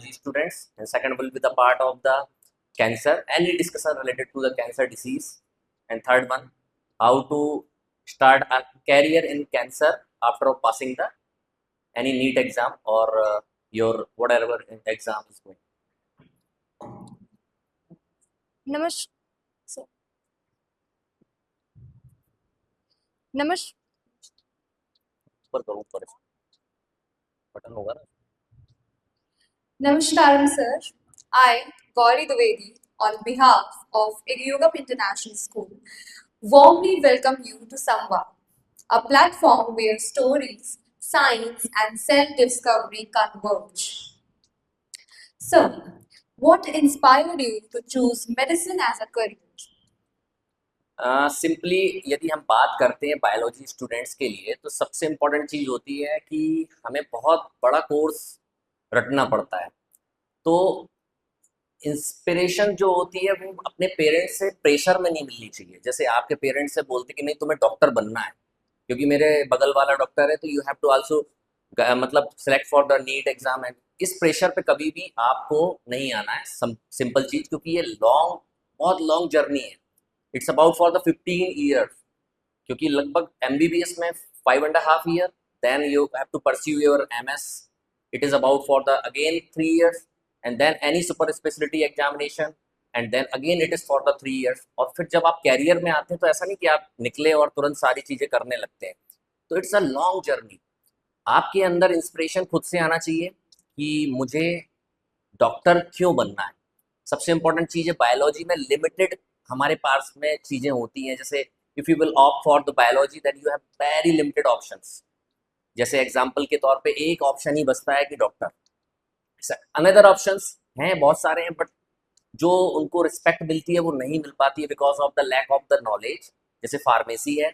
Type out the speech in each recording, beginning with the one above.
students, and second will be the part of the cancer, any discussion related to the cancer disease, and third one, how to start a career in cancer after passing the any NEET exam or your whatever exam is going. नमस्कार। नमस्कार। ऊपर करो, ऊपर button होगा ना। Namaskaram, sir. I, Gauri Dwivedi, on behalf of Idyogam International School, warmly welcome you to Samvad, a platform where stories, science, and self-discovery converge. So, what inspired you to choose medicine as a career? Simply यदि हम बात करते हैं biology students के लिए, तो सबसे important चीज़ होती है कि हमें बहुत बड़ा कोर्स रटना पड़ता है। तो इंस्पिरेशन जो होती है वो अपने पेरेंट्स से प्रेशर में नहीं मिलनी चाहिए। जैसे आपके पेरेंट्स से बोलते कि नहीं तुम्हें डॉक्टर बनना है, क्योंकि मेरे बगल वाला डॉक्टर है तो यू हैव टू आल्सो मतलब select for the NEET exam. And इस प्रेशर पे कभी भी आपको नहीं आना है। सिंपल चीज़, क्योंकि ये बहुत लॉन्ग जर्नी है। It's about for the 15 years, क्योंकि लगभग एमबीबीएस में 5.5 year, then you have to pursue your MS, it is about for the again 3 years, and then any super speciality examination, and then again it is for the 3 years. और फिर जब आप career में आते हैं तो ऐसा नहीं कि आप निकले और तुरंत सारी चीज़ें करने लगते हैं। तो इट्स अ लॉन्ग जर्नी। आपके अंदर इंस्पिरेशन खुद से आना चाहिए कि मुझे डॉक्टर क्यों बनना है। सबसे इंपॉर्टेंट चीज़ है बायोलॉजी में लिमिटेड हमारे पास में चीज़ें होती हैं। जैसे if you will opt for the biology then you have very limited options. जैसे एग्जांपल के तौर पे एक ऑप्शन ही बचता है कि डॉक्टर। अनदर ऑप्शंस हैं, बहुत सारे हैं, बट जो उनको रिस्पेक्ट मिलती है वो नहीं मिल पाती है because of the lack of the knowledge. जैसे फार्मेसी है,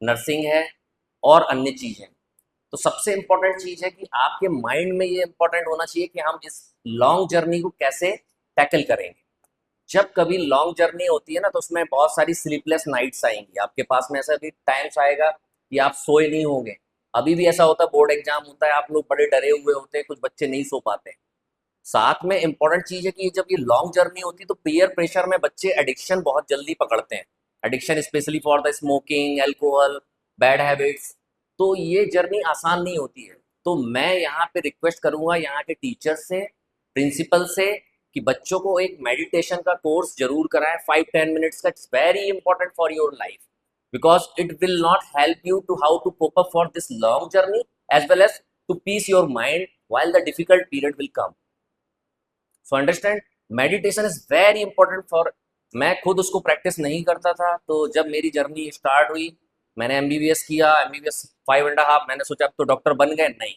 नर्सिंग है और अन्य चीज़ें। तो सबसे इम्पोर्टेंट चीज़ है कि आपके माइंड में ये इम्पोर्टेंट होना चाहिए कि हम इस लॉन्ग जर्नी को कैसे टैकल करेंगे। जब कभी लॉन्ग जर्नी होती है ना तो उसमें बहुत सारी स्लीपलेस नाइट्स आएंगी आपके पास में। ऐसा भी टाइम्स आएगा कि आप सोए नहीं होंगे। अभी भी ऐसा होता है, बोर्ड एग्जाम होता है, आप लोग बड़े डरे हुए होते हैं, कुछ बच्चे नहीं सो पाते। साथ में इम्पोर्टेंट चीज़ है कि जब ये लॉन्ग जर्नी होती है तो पीयर प्रेशर में बच्चे एडिक्शन बहुत जल्दी पकड़ते हैं। Addiction specially for the smoking, alcohol, bad habits. तो ये जर्नी आसान नहीं होती है। तो मैं यहाँ पे रिक्वेस्ट करूँगा यहाँ के टीचर से, प्रिंसिपल से, कि बच्चों को एक मेडिटेशन का कोर्स जरूर कराएं 5-10 मिनट्स का। It's very important for your life because it will not help you to how to cope up for this long journey as well as to peace your mind while the difficult period will come. So understand, meditation is very important for. मैं खुद उसको practice नहीं करता था, तो जब मेरी journey start हुई, मैंने एमबीबीएस किया, एमबीबीएस 5.5, मैंने सोचा अब तो डॉक्टर बन गए, नहीं।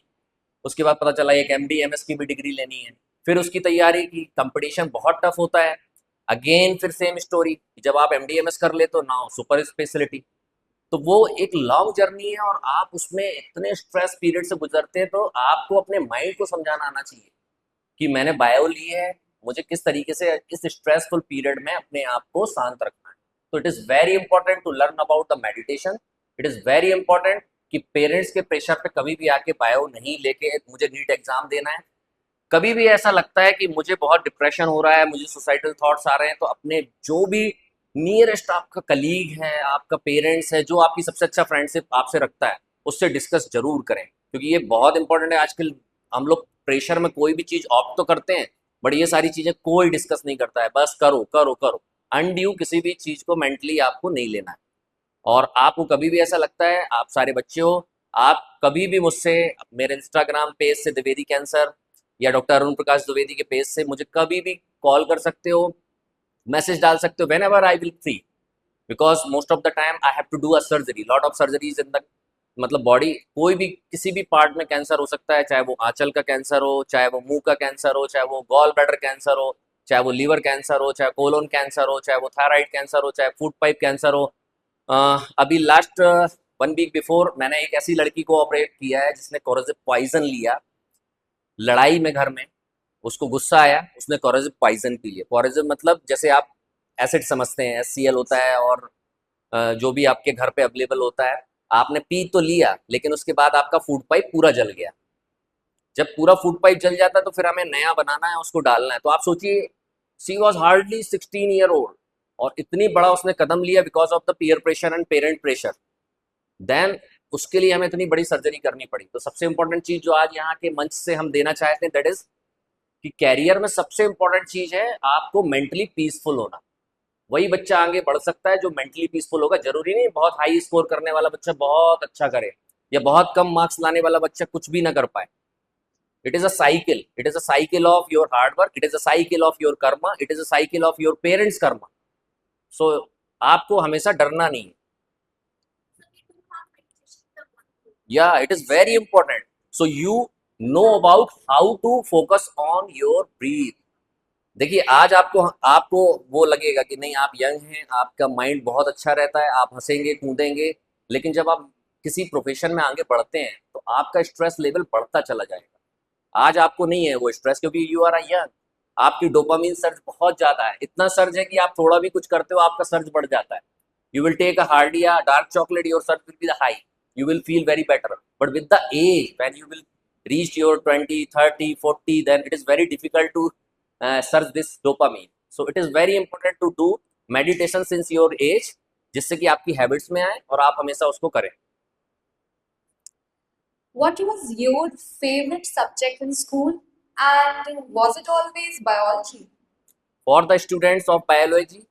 उसके बाद पता चला एक एमडी एमएस की भी डिग्री लेनी है। फिर उसकी तैयारी की, कंपटीशन बहुत टफ होता है। अगेन फिर सेम स्टोरी, जब आप एमडी एमएस कर ले तो नाउ सुपर स्पेशलिटी। तो वो एक लॉन्ग जर्नी है और आप उसमें इतने स्ट्रेस पीरियड से गुजरते हैं। तो आपको अपने माइंड को समझाना आना चाहिए कि मैंने बायो ली है, मुझे किस तरीके से इस स्ट्रेसफुल पीरियड में अपने आप को शांत रखना है। तो it is very important to learn about the meditation. It is very important कि पेरेंट्स के प्रेशर पे कभी भी आके बायो नहीं लेके मुझे नीट एग्जाम देना है। कभी भी ऐसा लगता है कि मुझे बहुत डिप्रेशन हो रहा है, मुझे सुसाइडल थॉट्स आ रहे हैं, तो अपने जो भी नियरेस्ट आपका कलीग है, आपका पेरेंट्स है, जो आपकी सबसे अच्छा फ्रेंडशिप आपसे रखता है, उससे डिस्कस जरूर करें, क्योंकि ये बहुत इंपॉर्टेंट है। आजकल हम लोग प्रेशर में कोई भी चीज़ ऑप्ट तो करते हैं, बट ये सारी चीज़ें कोई डिस्कस नहीं करता है, बस करो करो करो। अनड्यू किसी भी चीज़ को मेंटली आपको नहीं लेना है। और आपको कभी भी ऐसा लगता है, आप सारे बच्चे हो, आप कभी भी मुझसे मेरे इंस्टाग्राम पेज से द्विवेदी कैंसर या डॉक्टर अरुण प्रकाश द्विवेदी के पेज से मुझे कभी भी कॉल कर सकते हो, मैसेज डाल सकते हो, whenever I will free. Because most of the time I have to do a surgery, lot of surgeries in the मतलब बॉडी। कोई भी किसी भी पार्ट में कैंसर हो सकता है, चाहे वो आंचल का कैंसर हो, चाहे वो मुंह का कैंसर हो, चाहे वो गॉल ब्लैडर कैंसर हो, चाहे वो लीवर कैंसर हो, चाहे कोलोन कैंसर हो, चाहे वो थायराइड कैंसर हो, चाहे फूड पाइप कैंसर हो। अभी लास्ट 1 वीक बिफोर मैंने एक ऐसी लड़की को ऑपरेट किया है जिसने कोरोसिव पॉइजन लिया लड़ाई में घर में। उसको गुस्सा आया, उसने कोरोसिव पॉइजन पी लिया। कोरोसिव मतलब जैसे आप एसिड समझते हैं, एससीएल होता है, और जो भी आपके घर पे अवेलेबल होता है। आपने पी तो लिया लेकिन उसके बाद आपका फूड पाइप पूरा जल गया। जब पूरा फूड पाइप जल जाता है तो फिर हमें नया बनाना है, उसको डालना है। तो आप सोचिए, she was hardly 16 year old और इतनी बड़ा उसने कदम लिया because of the peer pressure and parent pressure. Then उसके लिए हमें इतनी बड़ी सर्जरी करनी पड़ी। तो सबसे इंपॉर्टेंट चीज जो आज यहाँ के मंच से हम देना चाहते हैं दैट इज कि कैरियर में सबसे इंपॉर्टेंट चीज है आपको मेंटली पीसफुल होना। वही बच्चा आगे बढ़ सकता है जो मेंटली पीसफुल होगा। जरूरी नहीं बहुत हाई स्कोर करने वाला बच्चा बहुत अच्छा करे या बहुत कम मार्क्स लाने वाला बच्चा कुछ भी ना कर पाए। It is a cycle, it is a cycle of your hard work, it is a cycle of your karma, it is a cycle of your parents karma. So आपको हमेशा डरना नहीं है। Yeah it is very important. So you know about how to focus on your breath. देखिए आज आपको आपको वो लगेगा कि नहीं आप यंग हैं, आपका माइंड बहुत अच्छा रहता है, आप हंसेंगे कूदेंगे, लेकिन जब आप किसी प्रोफेशन में आगे बढ़ते हैं तो आपका स्ट्रेस लेवल बढ़ता चला जाएगा। आज आपको नहीं है वो स्ट्रेस क्योंकि यू आर अ यंग। आपकी डोपामिन सर्ज बहुत ज्यादा है, इतना सर्ज है कि आप थोड़ा भी कुछ करते हो आपका सर्ज बढ़ जाता है। You will take a Hardia dark chocolate, your surge will be the high. You will feel very better. But with the age, when you will reach your 20, 30, 40, then it is very difficult to surge this dopamine. So it is very important to do meditation since your age, जिससे कि आपकी habits में आए और आप हमेशा उसको करें। What was your favorite subject in school? And was it always biology? For the students of biology,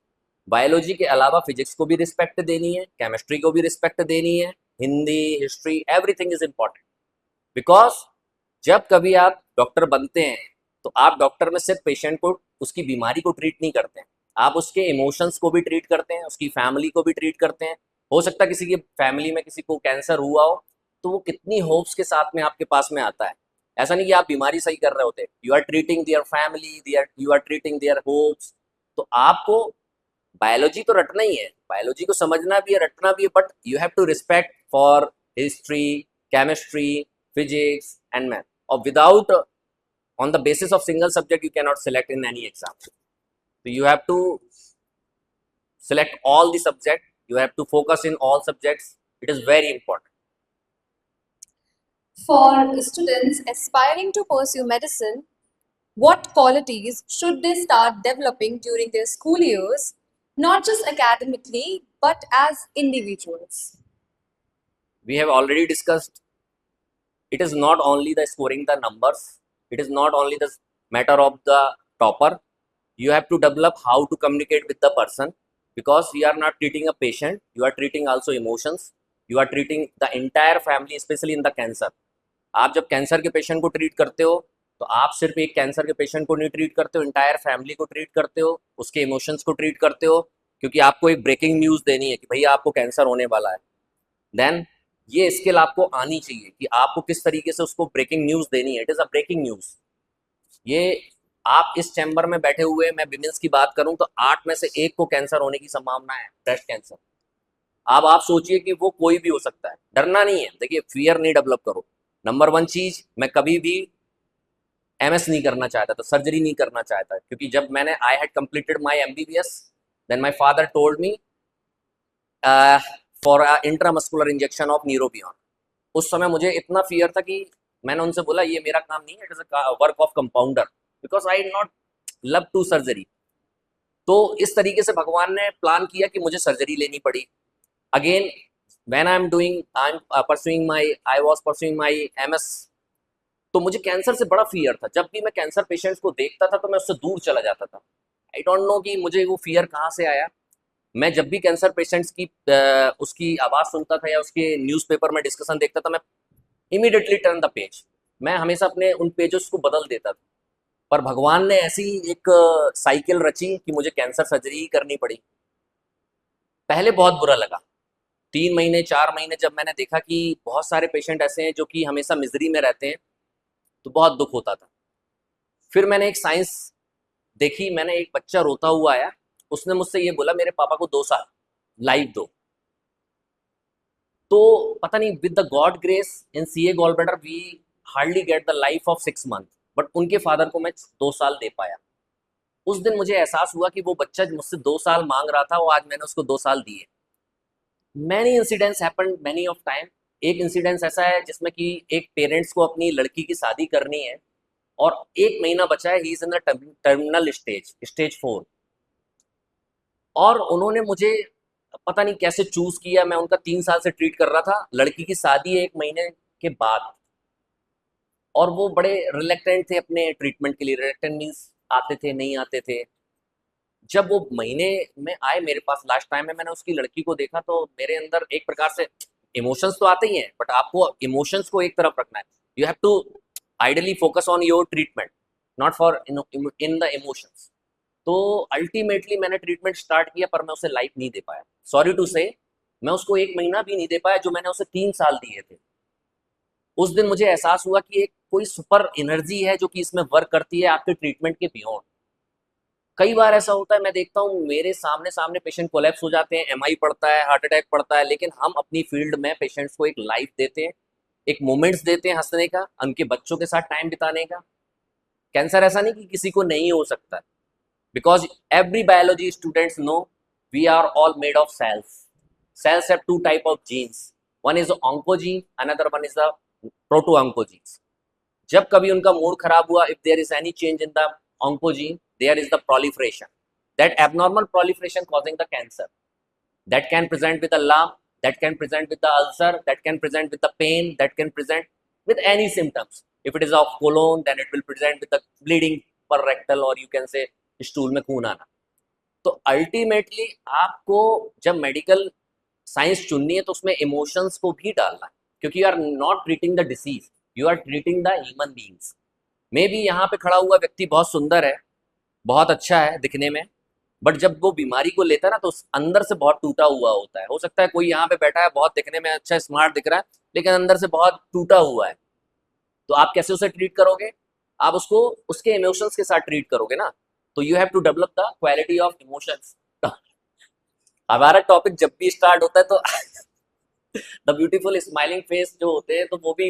biology के अलावा फिजिक्स को भी रिस्पेक्ट देनी है, केमिस्ट्री को भी रिस्पेक्ट देनी है, Hindi, history, everything is important. Because जब कभी आप डॉक्टर बनते हैं तो आप डॉक्टर में सिर्फ पेशेंट को उसकी बीमारी को ट्रीट नहीं करते हैं, आप उसके इमोशंस को भी ट्रीट करते हैं, उसकी फैमिली को भी ट्रीट करते हैं। हो सकता है किसी की फैमिली में किसी को कैंसर हुआ हो तो वो कितनी होप्स के साथ में आपके पास में आता है। ऐसा नहीं कि आप बीमारी सही कर रहे होते, you are treating their family, you are treating their hopes. तो आपको बायोलॉजी तो रटना ही है, बायोलॉजी को समझना भी है, रटना भी है, but you have to respect for history, chemistry, physics and math, or without on the basis of single subject you cannot select in any exam. So you have to select all the subject, you have to focus in all subjects, it is very important. For students aspiring to pursue medicine, what qualities should they start developing during their school years, not just academically, but as individuals? We have already discussed, it is not only the scoring the numbers, it is not only the matter of the topper. You have to develop how to communicate with the person, because we are not treating a patient, you are treating also emotions, you are treating the entire family, especially in the cancer. आप जब cancer के patient को treat करते हो तो आप सिर्फ एक कैंसर के पेशेंट को नहीं ट्रीट करते हो, इंटायर फैमिली को ट्रीट करते हो, उसके इमोशंस को ट्रीट करते हो, क्योंकि आपको एक ब्रेकिंग न्यूज़ देनी है कि भैया आपको कैंसर होने वाला है। देन ये स्किल आपको आनी चाहिए कि आपको किस तरीके से उसको ब्रेकिंग न्यूज़ देनी है। It is a breaking news. ये आप इस चैम्बर में बैठे हुए, मैं विमेंस की बात करूं तो 8 में से 1 को कैंसर होने की संभावना है, ब्रेस्ट कैंसर। अब आप सोचिए कि वो कोई भी हो सकता है, डरना नहीं है। देखिए फियर नहीं डेवलप करो। नंबर 1 चीज, मैं कभी भी एमएस नहीं करना चाहता था, सर्जरी नहीं करना चाहता, क्योंकि जब मैंने I had completed my MBBS, then my father told me for intramuscular injection of Neurobion. उस समय मुझे इतना फियर था कि मैंने उनसे बोला ये मेरा काम नहीं है, it is a work of compounder, because I not love to surgery. तो इस तरीके से भगवान ने प्लान किया कि मुझे सर्जरी लेनी पड़ी। Again when I am pursuing my I was pursuing my MS, तो मुझे कैंसर से बड़ा फियर था। जब भी मैं कैंसर पेशेंट्स को देखता था तो मैं उससे दूर चला जाता था। आई डोंट नो कि मुझे वो फियर कहाँ से आया। मैं जब भी कैंसर पेशेंट्स की उसकी आवाज़ सुनता था या उसके न्यूज़पेपर में डिस्कशन देखता था, मैं इमीडिएटली टर्न द पेज, मैं हमेशा अपने उन पेजेस को बदल देता था। पर भगवान ने ऐसी एक साइकिल रची कि मुझे कैंसर सर्जरी ही करनी पड़ी। पहले बहुत बुरा लगा, 3 महीने 4 महीने जब मैंने देखा कि बहुत सारे पेशेंट ऐसे हैं जो कि हमेशा मिजरी में रहते हैं, तो बहुत दुख होता था। फिर मैंने एक साइंस देखी, मैंने एक बच्चा रोता हुआ आया, उसने मुझसे ये बोला मेरे पापा को 2 साल लाइफ दो। तो पता नहीं with the god grace in CA gall bladder we hardly get the life of 6 month, but उनके फादर को मैं 2 साल दे पाया। उस दिन मुझे एहसास हुआ कि वो बच्चा मुझसे 2 साल मांग रहा था, वो आज मैंने उसको 2 साल दिए। Many incidents happened many of time, एक इंसिडेंस ऐसा है जिसमें कि एक पेरेंट्स को अपनी लड़की की शादी करनी है और 1 महीना बचा है, he is in the terminal stage, stage 4। और उन्होंने मुझे पता नहीं कैसे चूज किया, मैं उनका 3 साल से ट्रीट कर रहा था, लड़की की शादी है 1 महीने के बाद, और वो बड़े रिलेक्टेंट थे अपने ट्रीटमेंट के लिए। रिलेक्टेंट मीन्स आते थे नहीं आते थे। जब वो महीने में आए मेरे पास लास्ट टाइम में, मैंने उसकी लड़की को देखा तो मेरे अंदर एक प्रकार से इमोशंस तो आते ही हैं, बट आपको इमोशंस को एक तरफ रखना है। You have to ideally focus on your treatment, not for in the emotions. तो अल्टीमेटली मैंने ट्रीटमेंट स्टार्ट किया, पर मैं उसे लाइफ नहीं दे पाया। सॉरी टू से, मैं उसको 1 महीना भी नहीं दे पाया जो मैंने उसे 3 साल दिए थे। उस दिन मुझे एहसास हुआ कि एक कोई सुपर एनर्जी है जो कि इसमें वर्क करती है आपके ट्रीटमेंट के बियॉन्ड। कई बार ऐसा होता है, मैं देखता हूँ मेरे सामने सामने पेशेंट कोलैप्स हो जाते हैं, एमआई पड़ता है, हार्ट अटैक पड़ता है, लेकिन हम अपनी फील्ड में पेशेंट्स को एक लाइफ देते हैं, एक मोमेंट्स देते हैं हंसने का, उनके बच्चों के साथ टाइम बिताने का। कैंसर ऐसा नहीं कि किसी को नहीं हो सकता, because every biology students know we are all made of cells. Cells have two type of genes. One is the oncogene, another one is the proto-oncogenes. जब कभी उनका मूड खराब हुआ, if there is any change in the oncogene, there is the proliferation. That abnormal proliferation causing the cancer. That can present with a lump, that can present with the ulcer, that can present with the pain, that can present with any symptoms. If it is of colon, then it will present with the bleeding per rectal, or you can say stool में खून आना। तो ultimately आपको जब medical science चुननी है तो उसमें इमोशंस को भी डालना है, क्योंकि you are not treating the disease, you are treating the human beings. Maybe यहाँ पे खड़ा हुआ व्यक्ति बहुत सुंदर है, बहुत अच्छा है दिखने में, बट जब वो बीमारी को लेता है ना तो अंदर से बहुत टूटा हुआ होता है। हो सकता है कोई यहाँ पे बैठा है बहुत दिखने में अच्छा स्मार्ट दिख रहा है, लेकिन अंदर से बहुत टूटा हुआ है। तो आप कैसे उसे ट्रीट करोगे? आप उसको उसके इमोशंस के साथ ट्रीट करोगे ना। तो you have to develop the quality of emotions. हमारा टॉपिक जब भी स्टार्ट होता है तो द ब्यूटीफुल स्माइलिंग फेस जो होते हैं तो वो भी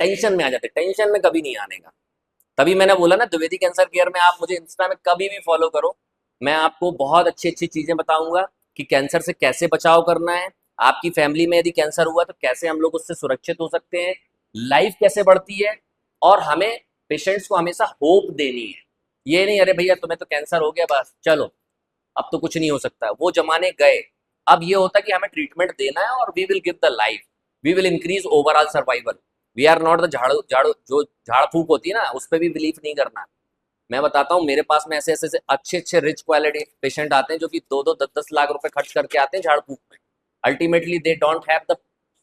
टेंशन में आ जाते हैं। टेंशन में कभी नहीं आने का। तभी मैंने बोला ना, द्विवेदी कैंसर केयर में आप मुझे इंस्टा में कभी भी फॉलो करो, मैं आपको बहुत अच्छी अच्छी चीजें बताऊंगा कि कैंसर से कैसे बचाव करना है, आपकी फैमिली में यदि कैंसर हुआ तो कैसे हम लोग उससे सुरक्षित हो सकते हैं, लाइफ कैसे बढ़ती है, और हमें पेशेंट्स को हमेशा होप देनी है। ये नहीं अरे भैया तुम्हें तो कैंसर हो गया बस चलो अब तो कुछ नहीं हो सकता, वो जमाने गए। अब ये होता है कि हमें ट्रीटमेंट देना है और we will give the life, we will increase overall survival. We are not the झाड़ू झाड़ू जो झाड़ फूक होती है ना उस पर भी बिलीव नहीं करना। मैं बताता हूँ, मेरे पास में ऐसे ऐसे अच्छे अच्छे रिच क्वालिटी पेशेंट आते हैं जो कि 2-2 10-10 लाख रुपए खर्च करके आते हैं झाड़ फूक में। Ultimately they don't have the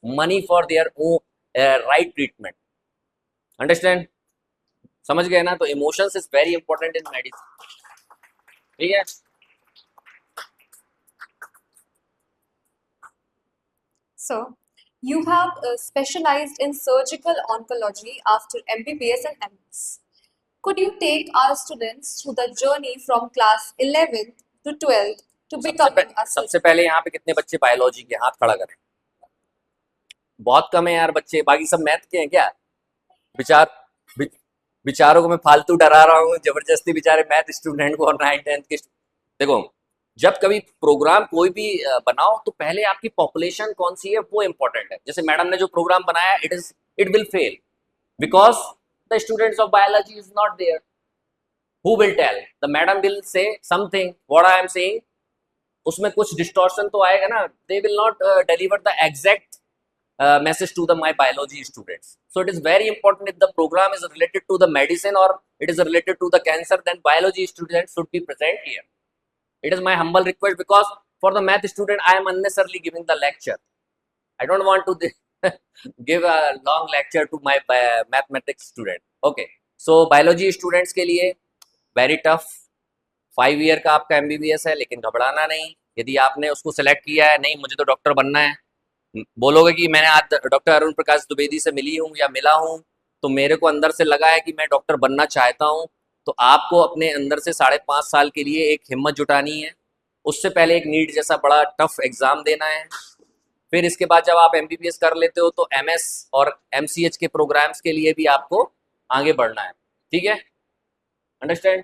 money for their own right treatment. Understand? समझ गए ना? तो emotions is very important in medicine. ठीक है? So, you have specialized in surgical oncology after MBBS and MS. Could you take our students through the journey from class 11th to 12th to becoming a surgeon? सबसे पहले यहाँ पे कितने बच्चे biology के? हाथ खड़ा करें। बहुत कम है यार बच्चे, बाकी सब मैथ के हैं क्या? विचार बेचारों को मैं फालतू डरा रहा हूँ जबरदस्ती, बेचारे मैथ स्टूडेंट को और 9th 10th के। देखो, जब कभी प्रोग्राम कोई भी बनाओ तो पहले आपकी पॉपुलेशन कौन सी है वो इंपॉर्टेंट है। जैसे मैडम ने जो प्रोग्राम बनाया, it will fail because the students of biology is not there. Who will tell? The madam will say something what I am saying, उसमें कुछ डिस्टॉर्शन तो आएगा ना। They will not deliver the exact message to the my biology students. So it is very important, if the program is related to the medicine or it is related to the cancer, then biology students should be present here. It is my humble request, because for the math student I am unnecessarily giving the lecture. I don't want to give a long lecture to my mathematics student. Okay, so biology students के लिए very tough 5 year का आपका MBBS है, लेकिन घबराना नहीं। यदि आपने उसको सेलेक्ट किया है, नहीं मुझे तो डॉक्टर बनना है, बोलोगे कि मैंने आज डॉक्टर अरुण प्रकाश द्विवेदी से मिली हूँ या मिला हूँ तो मेरे को अंदर से लगा है कि मैं डॉक्टर बनना चाहता हूँ, तो आपको अपने अंदर से 5.5 साल के लिए एक हिम्मत जुटानी है। उससे पहले एक नीट जैसा बड़ा टफ एग्जाम देना है। फिर इसके बाद जब आप MBBS कर लेते हो तो MS और MCH के प्रोग्राम्स के लिए भी आपको आगे बढ़ना है। ठीक है? Understand?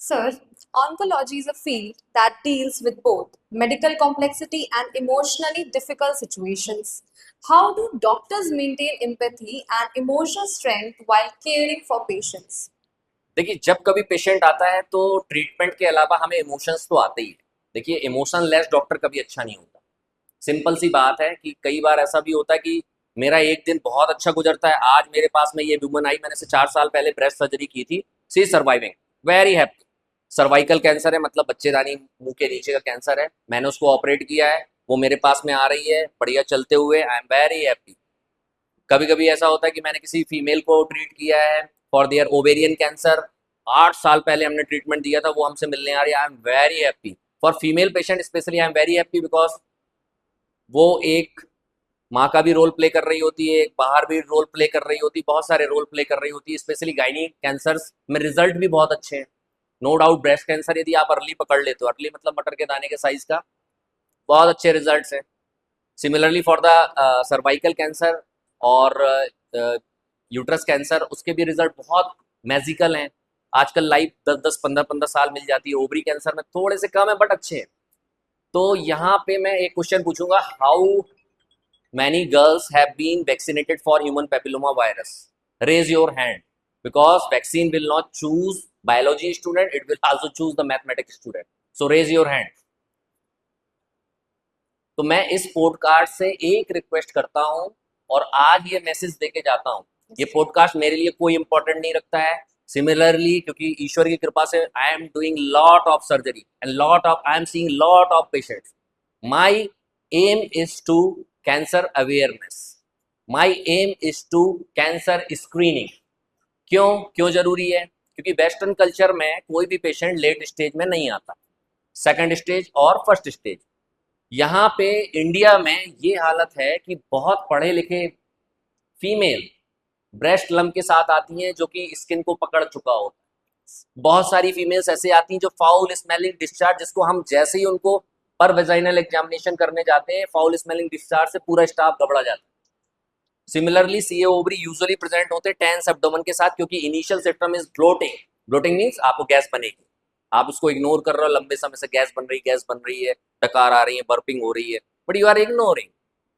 Sir, oncology is a field that deals with both medical complexity and emotionally difficult situations. How do doctors maintain empathy and emotional strength while caring for patients? देखिए, जब कभी पेशेंट आता है तो ट्रीटमेंट के अलावा हमें इमोशंस तो आते ही है। देखिए, इमोशन लेस डॉक्टर कभी अच्छा नहीं होता। सिंपल सी बात है कि कई बार ऐसा भी होता है कि मेरा एक दिन बहुत अच्छा गुजरता है। आज मेरे पास में ये वुमन आई, मैंने इसे 4 साल पहले ब्रेस्ट सर्जरी की थी, she is surviving, very happy. Cervical cancer है, मतलब बच्चेदानी मुंह के नीचे का कैंसर है, मैंने उसको ऑपरेट किया है, वो मेरे पास में आ रही है बढ़िया चलते हुए, आई एम वेरी हैप्पी। कभी कभी ऐसा होता है कि मैंने किसी फीमेल को ट्रीट किया है फॉर देयर ओवेरियन कैंसर, 8 साल पहले हमने ट्रीटमेंट दिया था, वो हमसे मिलने आ रही है, I am very happy. For female patient specially I am very happy because वो एक माँ का भी रोल प्ले कर रही होती है, एक बाहर भी रोल प्ले कर रही होती है, बहुत सारे रोल प्ले कर रही होती है। स्पेशली गायनी कैंसर्स में रिजल्ट भी बहुत अच्छे हैं। नो डाउट ब्रेस्ट कैंसर यदि आप अर्ली पकड़ लेते हो, अर्ली मतलब मटर के दाने के साइज का, बहुत अच्छे रिजल्ट्स हैं। Similarly for the cervical cancer और यूट्रस कैंसर, उसके भी रिजल्ट बहुत मैजिकल हैं। आजकल लाइफ 10-10 15-15 साल मिल जाती है। ओवरी कैंसर में थोड़े से कम है बट अच्छे हैं। तो यहाँ पे मैं एक क्वेश्चन पूछूंगा, how many girls have been vaccinated for human papilloma virus? Raise your hand, because vaccine will not choose biology student, it will also choose the mathematics student. So raise your hand. तो मैं इस podcast से एक request करता हूं और आज ये मैसेज देके जाता हूं। ये पॉडकास्ट मेरे लिए कोई इंपॉर्टेंट नहीं रखता है। सिमिलरली, क्योंकि ईश्वर की कृपा से I am doing lot of surgery and lot of I am seeing lot of patients. My aim is to cancer awareness, my aim is to cancer screening. क्यों जरूरी है? क्योंकि वेस्टर्न कल्चर में कोई भी पेशेंट लेट स्टेज में नहीं आता, सेकंड स्टेज और फर्स्ट स्टेज। यहाँ पे इंडिया में ये हालत है कि बहुत पढ़े लिखे फीमेल ब्रेस्ट लम्प के साथ आती हैं जो कि स्किन को पकड़ चुका होता है। बहुत सारी फीमेल्स ऐसे आती हैं जो फाउल स्मेलिंग डिस्चार्ज, जिसको हम जैसे ही उनको पर वेजाइनल एग्जामिनेशन करने जाते हैं, फाउल स्मेलिंग डिस्चार्ज से पूरा स्टाफ घबरा जाता है। Similarly CA ovary usually present होते हैं टेंस एब्डोमेन के साथ, क्योंकि initial symptom is bloating. Bloating means आपको गैस बनेगी, आप उसको इग्नोर कर रहे हो, लंबे समय से गैस बन रही है, डकार आ रही है, बर्पिंग हो रही है, but you are ignoring.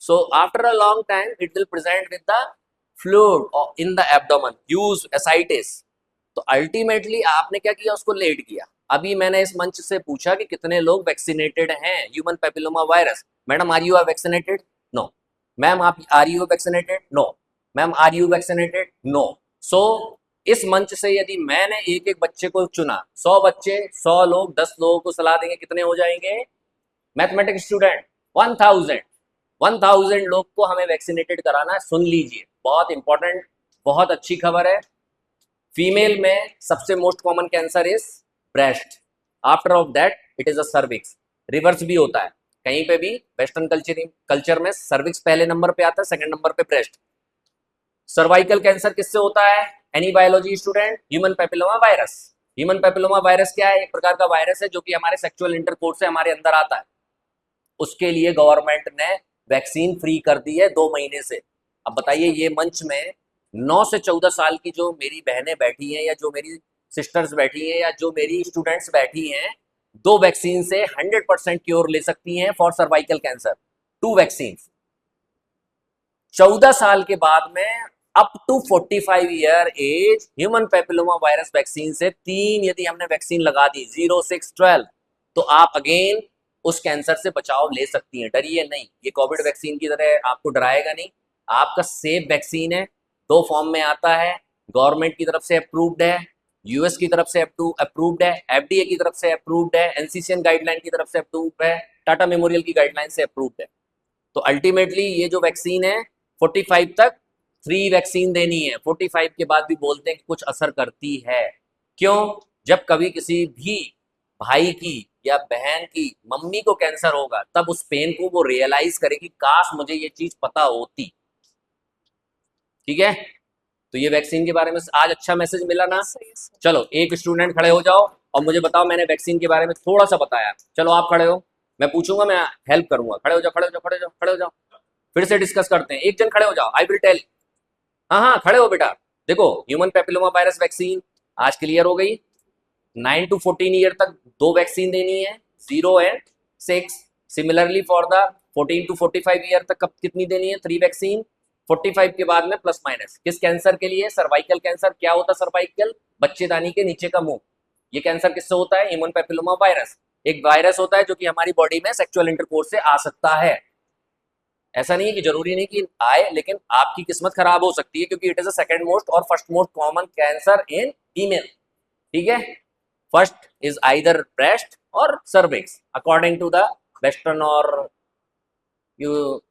So after a long time it will present with the fluid in the abdomen, use ascites. तो अल्टीमेटली आपने क्या किया, उसको लेट किया। अभी मैंने इस मंच से पूछा कि कितने लोग वैक्सीनेटेड हैं human papilloma virus. Madam are you are vaccinated? No. Ma'am आप are you vaccinated? No. Ma'am are you vaccinated? No. So इस मंच से यदि मैंने एक एक बच्चे को चुना, 100 बच्चे, 100 लोग, 10 लोगों को सलाह देंगे, कितने हो जाएंगे? मैथमेटिक्स स्टूडेंट 1000, 1000 लोग को हमें वैक्सीनेटेड कराना है। सुन लीजिए, बहुत इंपॉर्टेंट, बहुत अच्छी खबर है। फीमेल में सबसे most common cancer is breast, after of that it is a cervix. Reverse भी होता है कहीं पे भी, वेस्टर्न कल्चर में सर्विक्स पहले नंबर पे आता है, सेकंड नंबर पे ब्रेस्ट। सर्वाइकल कैंसर किससे होता है? Any biology student? Human papilloma virus. Human papilloma virus क्या है? एक प्रकार का वायरस है जो कि हमारे सेक्सुअल इंटरकोर्स से हमारे अंदर आता है। उसके लिए गवर्नमेंट ने वैक्सीन फ्री कर दी है 2 महीने से। अब बताइए, ये मंच में 9 से 14 साल की जो मेरी बहनें बैठी हैं, या जो मेरी सिस्टर्स बैठी हैं, या जो मेरी स्टूडेंट्स बैठी हैं, 2 वैक्सीन से 100% क्योर ले सकती हैं फॉर सर्वाइकल कैंसर। 2 वैक्सीन 14 साल के बाद में up to 45 year age human papilloma virus vaccine से 3 यदि हमने वैक्सीन लगा दी, 0, 6, 12, तो आप अगेन उस कैंसर से बचाव ले सकती हैं। डरिए नहीं, ये कोविड वैक्सीन की तरह आपको डराएगा नहीं। आपका सेफ वैक्सीन है, 2 फॉर्म में आता है, गवर्नमेंट की तरफ से अप्रूव्ड है, यूएस की तरफ से अप्रूव्ड है, एफडीए की तरफ से अप्रूव्ड है, एनसीसीएन गाइडलाइन की तरफ से अप्रूव्ड है, टाटा मेमोरियल की गाइडलाइन से अप्रूव्ड है। तो अल्टीमेटली ये जो वैक्सीन है 45 तक फ्री वैक्सीन देनी है। 45 के बाद भी बोलते हैं कि कुछ असर करती है। क्यों? जब कभी किसी भी भाई की या बहन की मम्मी को कैंसर होगा, तब उस पेन को वो रियलाइज करेगी, काश मुझे ये चीज पता होती। ठीक है, तो ये वैक्सीन के बारे में आज अच्छा मैसेज मिला ना? चलो एक स्टूडेंट खड़े हो जाओ और मुझे बताओ, मैंने वैक्सीन के बारे में थोड़ा सा बताया। चलो आप खड़े हो, मैं पूछूंगा, मैं हेल्प करूंगा। खड़े हो जाओ, खड़े हो जाओ, खड़े हो जाओ, खड़े हो जाओ, फिर से डिस्कस करते हैं। एक जन खड़े हो जाओ, आई विल टेल। हाँ हाँ, खड़े हो बेटा। देखो, ह्यूमन पेपिलोमा वायरस वैक्सीन आज क्लियर हो गई। 9 to 14 ईयर तक 2 वैक्सीन देनी है, 0 and 6। Similarly for the 14 to 45 year तक कब कितनी देनी है, 3 वैक्सीन। 45 के बाद में प्लस माइनस। किस कैंसर के लिए, सर्वाइकल कैंसर। क्या होता है सर्वाइकल, बच्चेदानी के नीचे का मुंह। ये कैंसर किससे होता है, ह्यूमन पैपिलोमा वायरस। एक वायरस होता है जो कि हमारी बॉडी में सेक्सुअल इंटरकोर्स से आ सकता है। ऐसा नहीं है कि जरूरी नहीं कि आए, लेकिन आपकी किस्मत खराब हो सकती है, क्योंकि it is a second most और first most common cancer in female. ठीक है, फर्स्ट इज आइदर ब्रेस्ट और cervix according to the western, और यू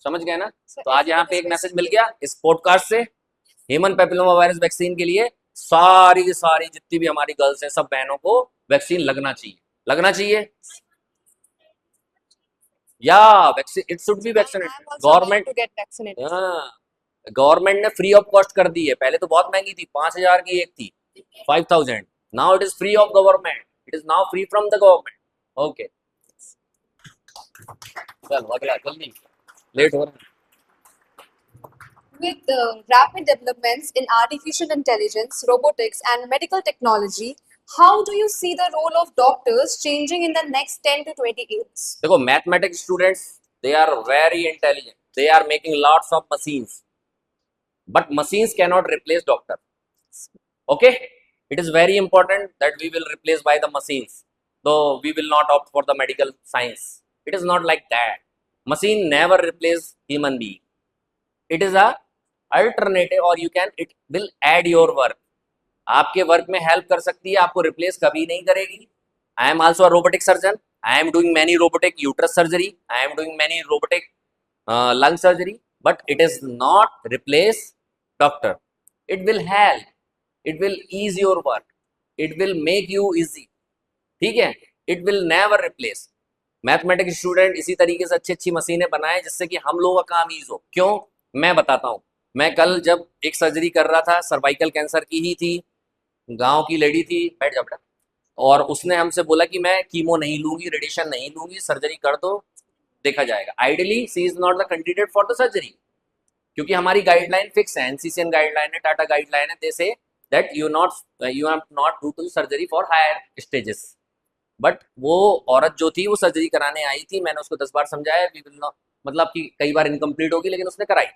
समझ गए ना। तो आज यहाँ पे एक मैसेज मिल गया इस पॉडकास्ट से, ह्यूमन पैपिलोमा वायरस वैक्सीन के लिए सारी की सारी जितनी भी हमारी गर्ल्स हैं, सब बहनों को वैक्सीन लगना चाहिए, लगना चाहिए। या vaccine, it should be vaccinated. Government, to get vaccinated. हाँ, गवर्नमेंट ने फ्री ऑफ कॉस्ट कर दी है। पहले तो बहुत महंगी थी, 5,000 की एक थी, 5,000। Now it is free of government, it is now free from the government. Okay, चल अगला जल्दी, लेट हो रहा है। With the rapid developments in artificial intelligence, robotics, and medical technology, how do you see the role of doctors changing in the next 10 to 20 years? देखो, mathematics students, they are very intelligent, they are making lots of machines, but machines cannot replace doctor. Okay, it is very important that we will replace by the machines, though we will not opt for the medical science. It is not like that. Machine never replace human being. It is a alternative, or you can, it will add your work. आपके work में help कर सकती है, आपको replace कभी नहीं करेगी। I am also a robotic surgeon, I am doing many robotic uterus surgery, I am doing many robotic lung surgery, but it is not replace doctor. It will help, it will ease your work, it will make you easy. ठीक है, it will never replace. Mathematics student इसी तरीके से अच्छी अच्छी मशीनें बनाए जिससे कि हम लोगों का काम ईज हो। क्यों, मैं बताता हूँ। मैं कल जब एक सर्जरी कर रहा था, सर्वाइकल कैंसर की ही थी, गांव की लेडी थी, बैठ जा बेटा, और उसने हमसे बोला कि मैं कीमो नहीं लूंगी, रेडिएशन नहीं लूंगी, सर्जरी कर दो, देखा जाएगा। Ideally she is not the candidate for the surgery, क्योंकि हमारी गाइडलाइन फिक्स है, एनसीसीएन गाइडलाइन है, टाटा गाइडलाइन है, they say that you are not do to surgery for higher stages. But वो औरत जो थी वो सर्जरी कराने आई थी, मैंने उसको 10 बार समझाया, वी विल नॉट, मतलब कि कई बार इनकम्प्लीट होगी, लेकिन उसने कराई।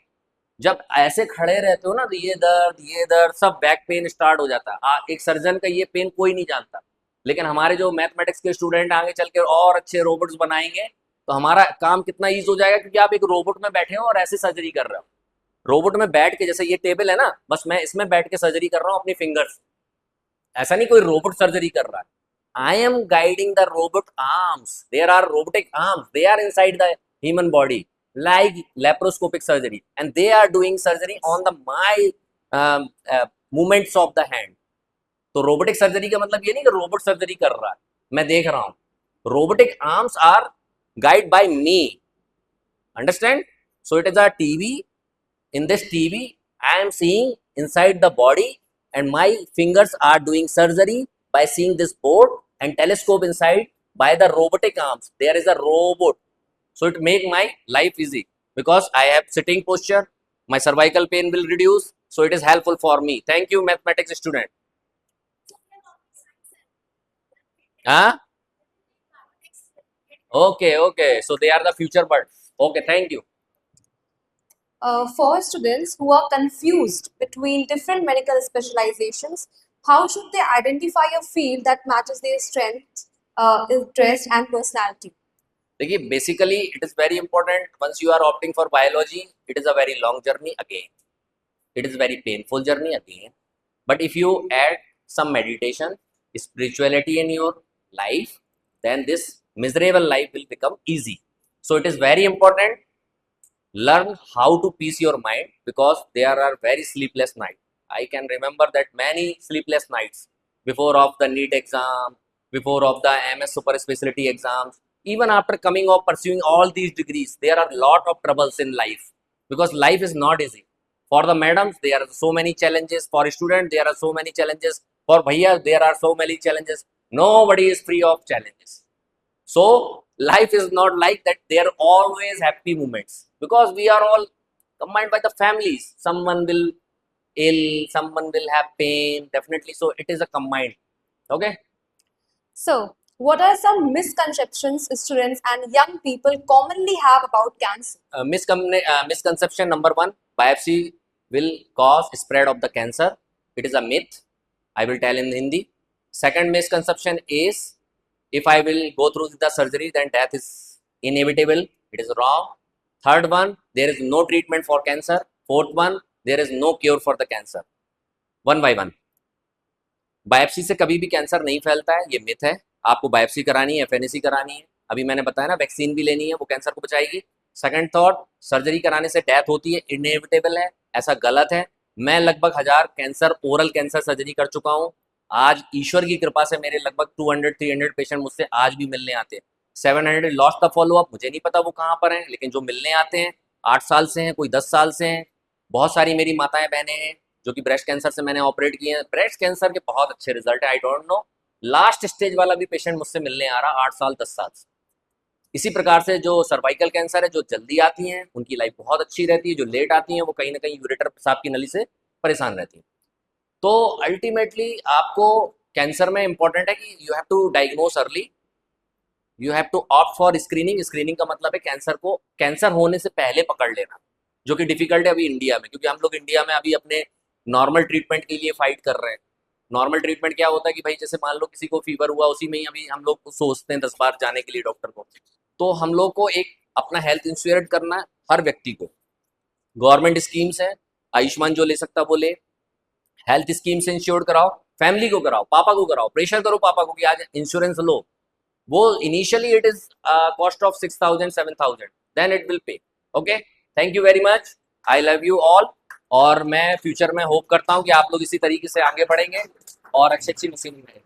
जब ऐसे खड़े रहते हो ना, तो ये दर्द सब बैक पेन स्टार्ट हो जाता है। एक सर्जन का ये पेन कोई नहीं जानता, लेकिन हमारे जो मैथमेटिक्स के स्टूडेंट आगे चल के और अच्छे रोबोट्स बनाएंगे, तो हमारा काम कितना ईज हो जाएगा, क्योंकि आप एक रोबोट में बैठे हो और ऐसे सर्जरी कर रहे हो। रोबोट में बैठ के, जैसे ये टेबल है ना, बस मैं इसमें बैठ के सर्जरी कर रहा हूँ अपनी फिंगर्स। ऐसा नहीं कोई रोबोट सर्जरी कर रहा है। I am guiding the robot arms, there are robotic arms, they are inside the human body like laparoscopic surgery, and they are doing surgery on the movements of the hand. तो robotic surgery का मतलब ये नहीं कि robot surgery कर रहा है, मैं देख रहा हूँ। Robotic arms are guided by me, understand? So it is a TV. In this TV I am seeing inside the body, and my fingers are doing surgery by seeing this board and telescope inside by the robotic arms. There is a robot, so it make my life easy because I have sitting posture, my cervical pain will reduce, so it is helpful for me. Thank you mathematics student. Huh? Okay, so they are the future birds. Okay, thank you. For students who are confused between different medical specializations, how should they identify a field that matches their strength, interest, and personality? देखिए, basically it is very important, once you are opting for biology, it is a very long journey again, it is very painful journey again, but if you add some meditation, spirituality in your life, then this miserable life will become easy. So it is very important, learn how to peace your mind, because there are very sleepless nights. I can remember that many sleepless nights before of the NEET exam, before of the MS super specialty exams, even after coming of pursuing all these degrees, there are lot of troubles in life, because life is not easy. For the madams, there are so many challenges. For students, there are so many challenges. For bhaiya, there are so many challenges. Nobody is free of challenges. So life is not like that. There are always happy moments, because we are all combined by the families. Someone will ill, someone will have pain, definitely. So it is a combined. Okay. So, what are some misconceptions students and young people commonly have about cancer? Misconception number one: biopsy will cause spread of the cancer. It is a myth. I will tell in Hindi. Second misconception is, if I will go through the surgery, then death is inevitable. It is wrong. Third one: there is no treatment for cancer. Fourth one: there is no cure for the cancer. One by one. Biopsy से कभी भी cancer नहीं फैलता है, ये myth है। आपको biopsy करानी है, एफएनएसी करानी है, अभी मैंने बताया ना, वैक्सीन भी लेनी है, वो कैंसर को बचाएगी। सेकंड थॉट: सर्जरी कराने से डेथ होती है, इनएविटेबल है, ऐसा गलत है। मैं लगभग 1000 कैंसर, ओरल कैंसर सर्जरी कर चुका हूँ। आज ईश्वर की कृपा से मेरे लगभग 200-300 पेशेंट मुझसे आज भी मिलने आते हैं। 700 लॉस्ट द फॉलोअप, मुझे नहीं पता वो कहाँ पर हैं, लेकिन जो मिलने आते हैं 8 साल से हैं, कोई 10 साल से हैं। बहुत सारी मेरी माताएं बहनें हैं जो कि ब्रेस्ट कैंसर से मैंने ऑपरेट किए हैं। ब्रेस्ट कैंसर के बहुत अच्छे रिजल्ट है। I don't know, last stage वाला भी पेशेंट मुझसे मिलने आ रहा 8 साल 10 साल से। इसी प्रकार से जो सर्वाइकल कैंसर है, जो जल्दी आती हैं उनकी लाइफ बहुत अच्छी रहती है, जो लेट आती हैं वो कहीं ना कहीं यूरेटर पेशाब की नली से परेशान रहती हैं। तो अल्टीमेटली आपको कैंसर में इंपॉर्टेंट है कि you have to diagnose early, you have to opt for screening. Screening का मतलब है कैंसर को कैंसर होने से पहले पकड़ लेना, जो कि डिफिकल्ट है अभी इंडिया में, क्योंकि हम लोग इंडिया में अभी अपने नॉर्मल ट्रीटमेंट के लिए फाइट कर रहे हैं। नॉर्मल ट्रीटमेंट क्या होता है कि भाई जैसे मान लो किसी को फीवर हुआ, उसी में ही अभी हम लोग सोचते हैं 10 बार जाने के लिए डॉक्टर को। तो हम लोग को एक अपना हेल्थ इंश्योर करना है, हर व्यक्ति को। गवर्नमेंट स्कीम्स है, आयुष्मान जो ले सकता वो ले, हेल्थ स्कीम से इंश्योर कराओ, फैमिली को कराओ, पापा को कराओ, प्रेशर करो पापा को कि आज इंश्योरेंस लो। वो initially it is cost of 6000 7000, then it will pay. Okay, thank you very much, I love you all. और मैं फ्यूचर में होप करता हूँ कि आप लोग इसी तरीके से आगे बढ़ेंगे और अच्छी अच्छी मशीन में।